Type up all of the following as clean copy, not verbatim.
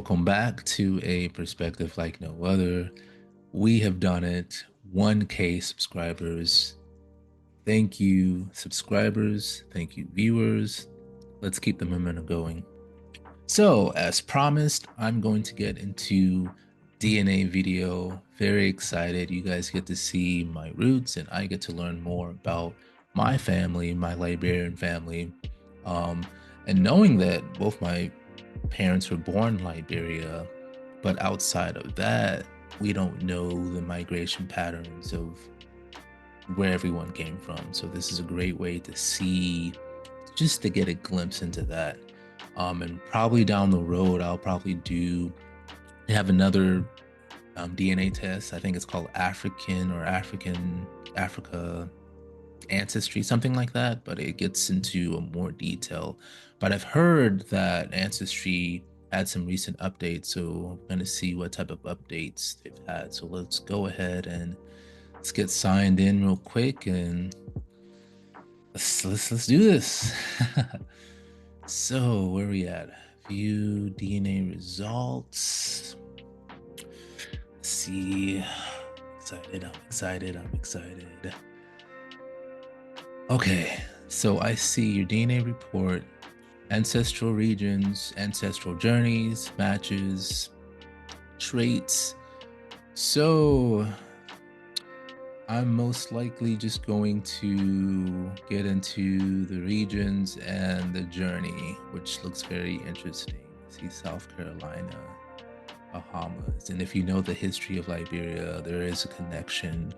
welcome back to A Perspective Like No Other. We have done it. 1K subscribers. Thank you, subscribers. Thank you, viewers. Let's keep the momentum going. So, as promised, I'm going to get into DNA video. Very excited. You guys get to see my roots, and I get to learn more about my family, my Liberian family. Um, and knowing that both my parents were born in Liberia, but outside of that, we don't know the migration patterns of where everyone came from. So this is a great way to see, just to get a glimpse into that. And probably down the road, I'll probably have another DNA test. I think it's called Africa Ancestry, something like that, but it gets into a more detail. But I've heard that Ancestry had some recent updates, so I'm gonna see what type of updates they've had. So let's go ahead and let's get signed in real quick and let's do this. So where are we at? View DNA results. Let's see. I'm excited. Okay, so I see your DNA report, ancestral regions, ancestral journeys, matches, traits. So I'm most likely just going to get into the regions and the journey, which looks very interesting. I see South Carolina, Bahamas, and if you know the history of Liberia, there is a connection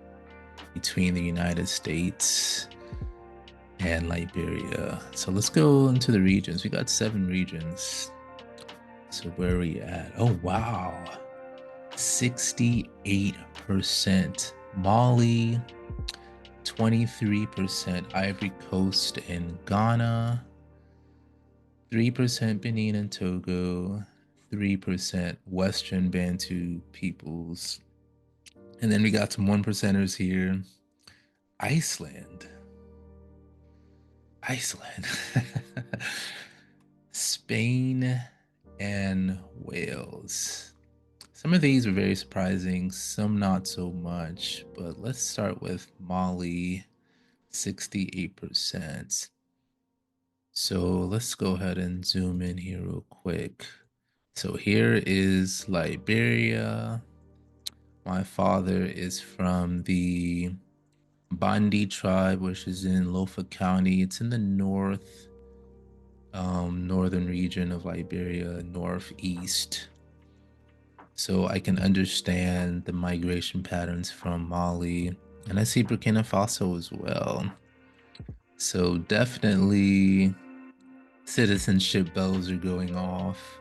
between the United States and Liberia. So let's go into the regions. We got 7 regions. So where are we at? Oh, wow. 68% Mali, 23% Ivory Coast and Ghana, 3% Benin and Togo, 3% Western Bantu peoples. And then we got some 1%ers here. Iceland. Spain and Wales. Some of these are very surprising, some not so much, but let's start with Mali, 68%. So let's go ahead and zoom in here real quick. So here is Liberia. My father is from the Bandi tribe, which is in Lofa County. It's in the northern region of Liberia, northeast. So I can understand the migration patterns from Mali. And I see Burkina Faso as well. So definitely citizenship bells are going off.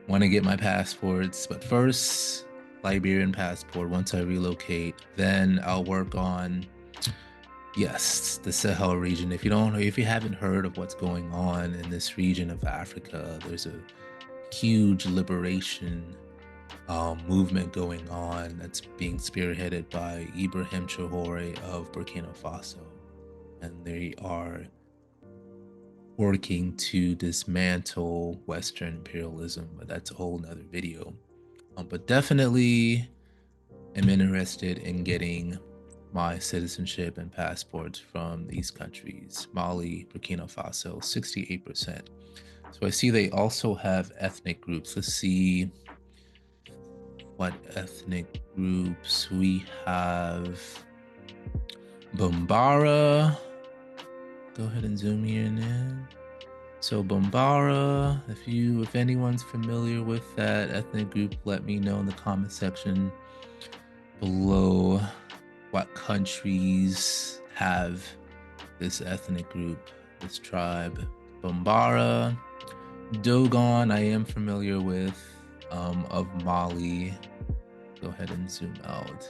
Want to get my passports, but first, Liberian passport once I relocate. Then I'll work on, yes, the Sahel region. If you haven't heard of what's going on in this region of Africa, there's a huge liberation movement going on that's being spearheaded by Ibrahim Traore of Burkina Faso. And they are working to dismantle Western imperialism, but that's a whole nother video. But definitely am interested in getting my citizenship and passports from these countries. Mali, Burkina Faso, 68%. So I see they also have ethnic groups. Let's see what ethnic groups we have. Bambara. Go ahead and zoom here in. So Bambara, if anyone's familiar with that ethnic group, let me know in the comment section below what countries have this ethnic group, this tribe. Bambara, Dogon, I am familiar with, of Mali. Go ahead and zoom out.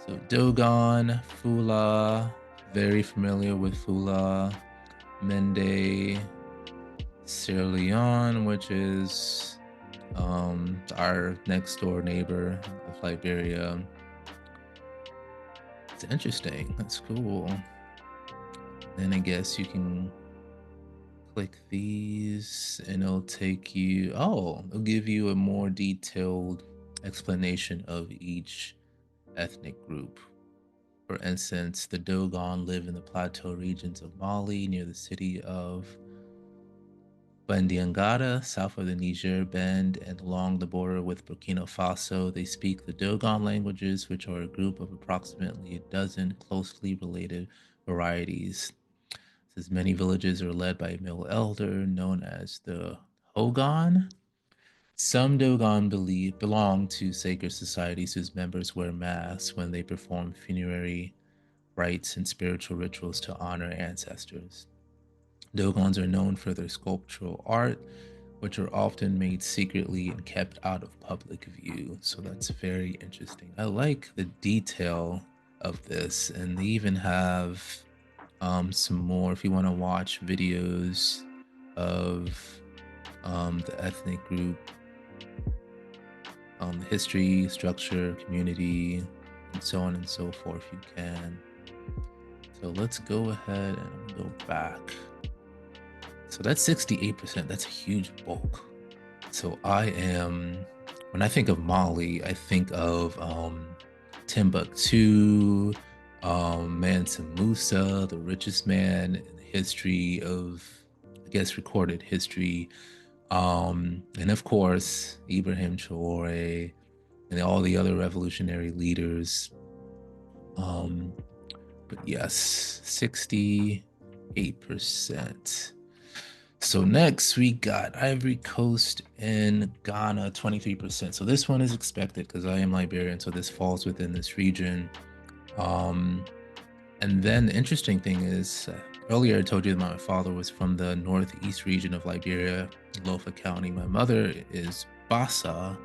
So Dogon, Fula, very familiar with Fula. Mende, Sierra Leone, which is our next door neighbor of Liberia. It's interesting. That's cool. Then I guess you can click these and it'll take you, oh, it'll give you a more detailed explanation of each ethnic group. For instance, the Dogon live in the plateau regions of Mali near the city of Bandiangada, south of the Niger Bend, and along the border with Burkina Faso. They speak the Dogon languages, which are a group of approximately a dozen closely related varieties. Says many villages are led by a male elder known as the Hogan. Some Dogon belong to sacred societies whose members wear masks when they perform funerary rites and spiritual rituals to honor ancestors. Dogons are known for their sculptural art, which are often made secretly and kept out of public view. So that's very interesting. I like the detail of this, and they even have some more if you want to watch videos of the ethnic group, history, structure, community, and so on and so forth. You can. So let's go ahead and go back. So that's 68%. That's a huge bulk. So when I think of Mali, I think of Timbuktu, Mansa Musa, the richest man in the history of, I guess, recorded history. And of course, Ibrahim Traore and all the other revolutionary leaders. But yes, 68%. So next we got Ivory Coast and Ghana, 23%. So this one is expected because I am Liberian, so this falls within this region. And then the interesting thing is, earlier I told you that my father was from the northeast region of Liberia, Lofa County. My mother is Bassa,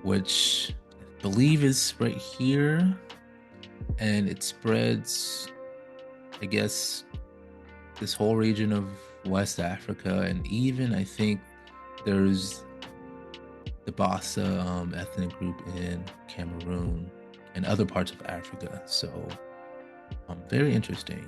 which I believe is right here, and it spreads, I guess, this whole region of West Africa, and even I think there's the Bassa ethnic group in Cameroon and other parts of Africa. So very interesting.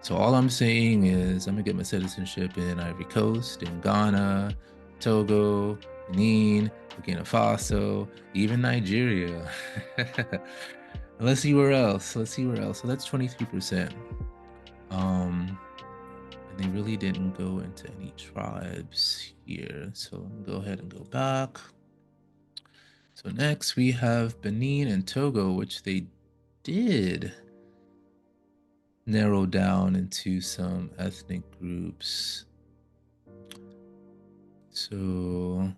So all I'm saying is I'm gonna get my citizenship in Ivory Coast, in Ghana, Togo, Benin, Burkina Faso, even Nigeria. Let's see where else. Let's see where else. So that's 23%. And they really didn't go into any tribes here. So let me go ahead and go back. So next we have Benin and Togo, which they did narrow down into some ethnic groups. So,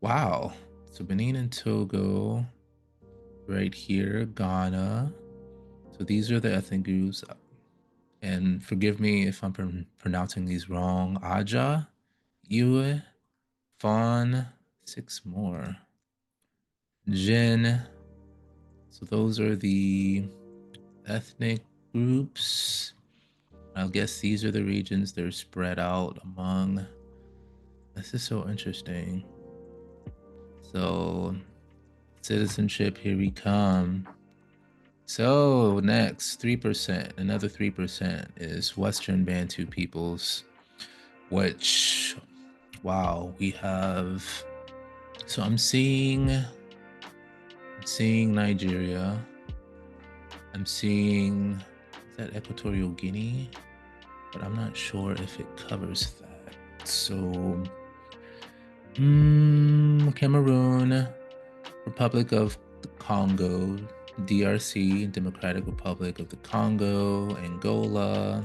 wow. So Benin and Togo, right here, Ghana. So these are the ethnic groups. And forgive me if I'm pronouncing these wrong. Aja, Yue, Fawn, 6 more. Jin. So those are the ethnic groups. I guess these are the regions they're spread out among. This is so interesting. So, citizenship, here we come. So, next, 3%, another 3% is Western Bantu peoples, which, wow, we have. So, I'm seeing Nigeria. I'm seeing, is that Equatorial Guinea? But I'm not sure if it covers that. So, Cameroon, Republic of the Congo, DRC, Democratic Republic of the Congo, Angola,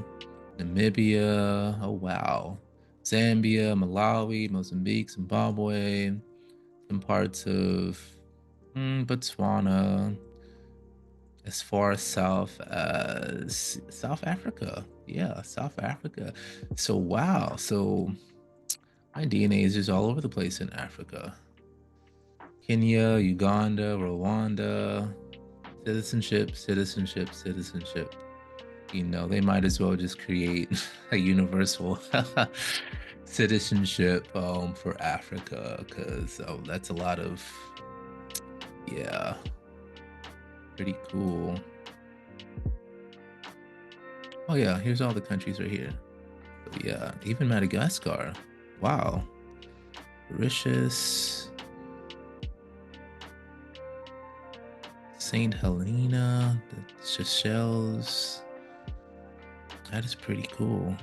Namibia, oh wow, Zambia, Malawi, Mozambique, Zimbabwe, some parts of Botswana, as far south as South Africa. Yeah, South Africa. So wow, so my DNA is just all over the place in Africa. Kenya, Uganda, Rwanda, citizenship. You know, they might as well just create a universal citizenship for Africa, because that's a lot of, yeah, pretty cool. Oh yeah, here's all the countries right here. But yeah, even Madagascar. Wow. Mauritius, St. Helena, the Seychelles. That is pretty cool.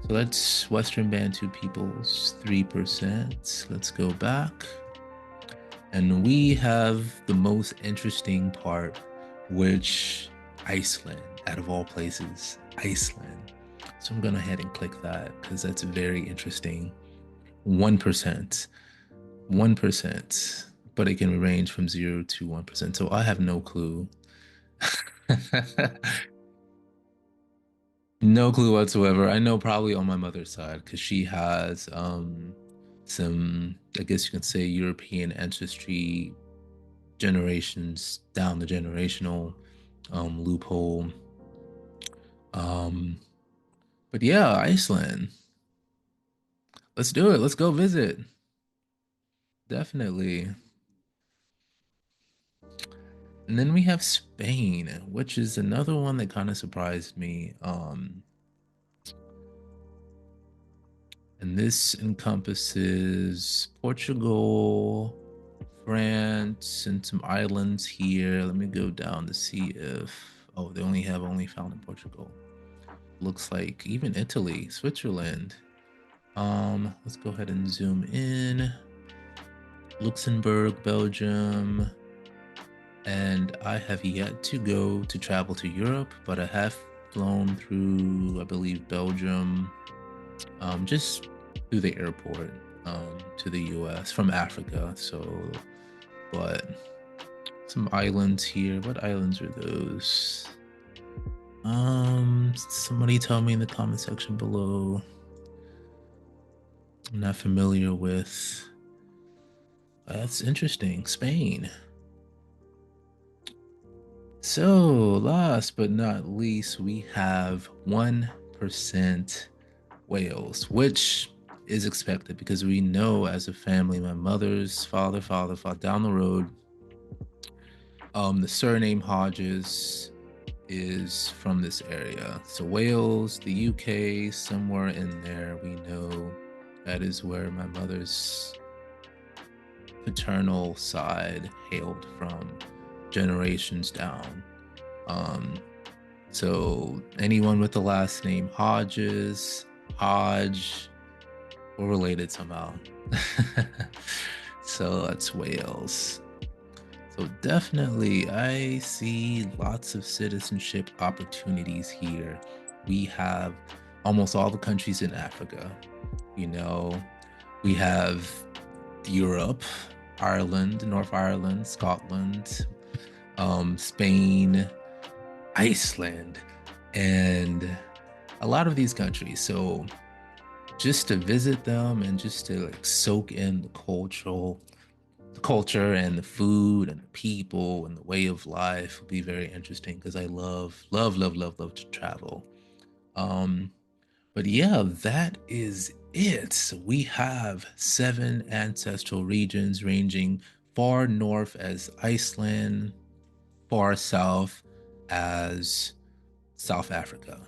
So that's Western Bantu peoples, 3%. Let's go back. And we have the most interesting part, which Iceland, out of all places, Iceland. So I'm going to head and click that because that's very interesting. 1%. 1%. But it can range from 0 to 1%. So I have no clue. No clue whatsoever. I know probably on my mother's side because she has some, I guess you can say, European ancestry generations down the generational loophole. Um, but yeah, Iceland. Let's do it. Let's go visit. Definitely. And then we have Spain, which is another one that kind of surprised me. And this encompasses Portugal, France, and some islands here. Let me go down to see if, oh, they only found in Portugal. Looks like even Italy, Switzerland. Let's go ahead and zoom in. Luxembourg, Belgium, and I have yet to go to travel to Europe, but I have flown through, I believe, Belgium, just through the airport, to the US from Africa. So, but some islands here. What islands are those? Somebody tell me in the comment section below. I'm not familiar with. That's interesting. Spain. So, last but not least, we have 1% Wales, which is expected because we know as a family, my mother's father down the road, the surname Hodges is from this area. So Wales, the UK, somewhere in there, we know that is where my mother's paternal side hailed from generations down. Um, so anyone with the last name Hodges, Hodge, or related somehow. So that's Wales. So definitely, I see lots of citizenship opportunities here. We have almost all the countries in Africa. You know, we have Europe, Ireland, North Ireland, Scotland, Spain, Iceland, and a lot of these countries. So just to visit them and just to like soak in the culture and the food and the people and the way of life would be very interesting because I love to travel. Um, but yeah, that is it. So we have 7 ancestral regions ranging far north as Iceland, far south as South Africa.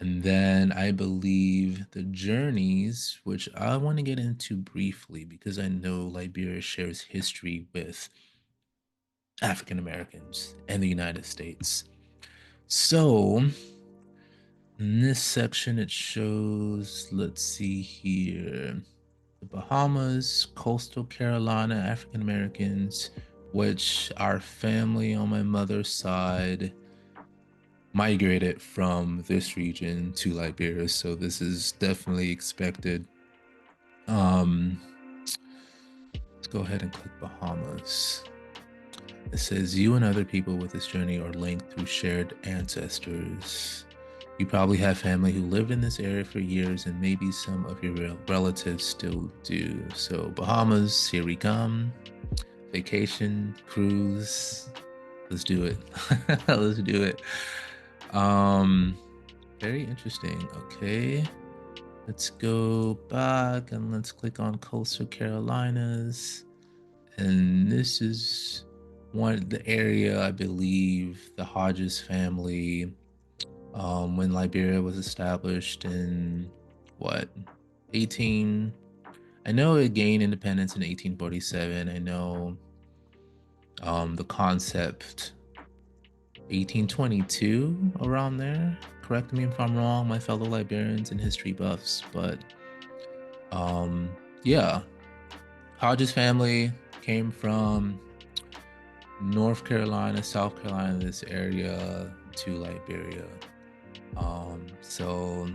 And then I believe the journeys, which I want to get into briefly because I know Liberia shares history with African Americans and the United States. So in this section, it shows, let's see here, the Bahamas, coastal Carolina, African Americans, which our family on my mother's side migrated from this region to Liberia. So this is definitely expected. Um, let's go ahead and click Bahamas. It says you and other people with this journey are linked through shared ancestors. You probably have family who lived in this area for years, and maybe some of your relatives still do. So, Bahamas, here we come. Vacation, cruise. Let's do it. Let's do it. Um, Very interesting. Okay. Let's go back and let's click on Coastal Carolinas. And this is the area I believe the Hodges family when Liberia was established in what 18. I know it gained independence in 1847. I know the concept 1822 around there. Correct me if I'm wrong, my fellow Liberians and history buffs, but um, yeah, Hodges family came from North Carolina, South Carolina, this area to Liberia. So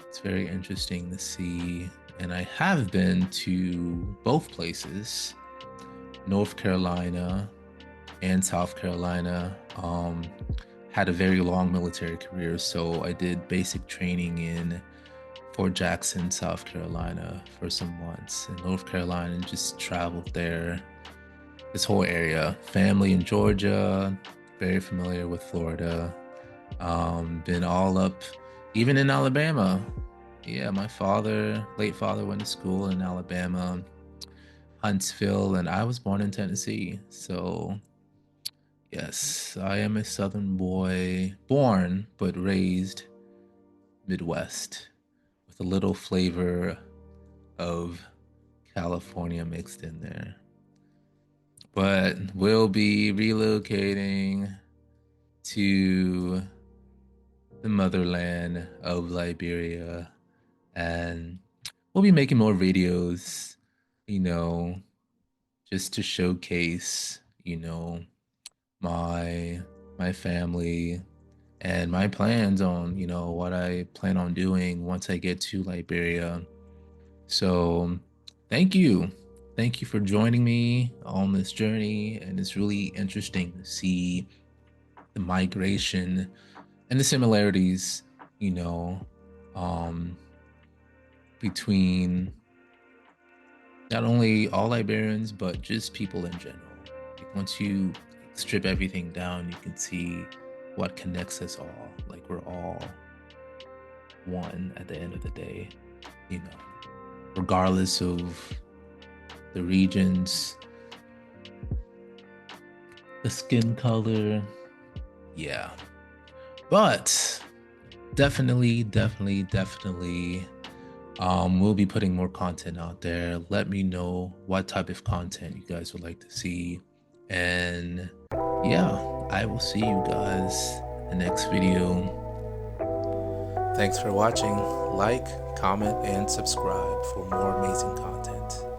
it's very interesting to see. And I have been to both places, North Carolina and South Carolina. Had a very long military career, so I did basic training in Fort Jackson, South Carolina for some months. In North Carolina, just traveled there, this whole area. Family in Georgia, very familiar with Florida. Been all up, even in Alabama. Yeah, my late father, went to school in Alabama, Huntsville, and I was born in Tennessee. So, yes, I am a Southern boy, born but raised Midwest with a little flavor of California mixed in there. But we'll be relocating to the motherland of Liberia, and we'll be making more videos, you know, just to showcase, my my family and my plans on, what I plan on doing once I get to Liberia. So, thank you. Thank you for joining me on this journey, and it's really interesting to see the migration and the similarities, you know, um, between not only all Liberians, but just people in general. Like once you strip everything down, you can see what connects us all. Like we're all one at the end of the day, regardless of the regions, the skin color. Yeah. But definitely, we'll be putting more content out there. Let me know what type of content you guys would like to see. And yeah, I will see you guys in the next video. Thanks for watching. Like, comment, and subscribe for more amazing content.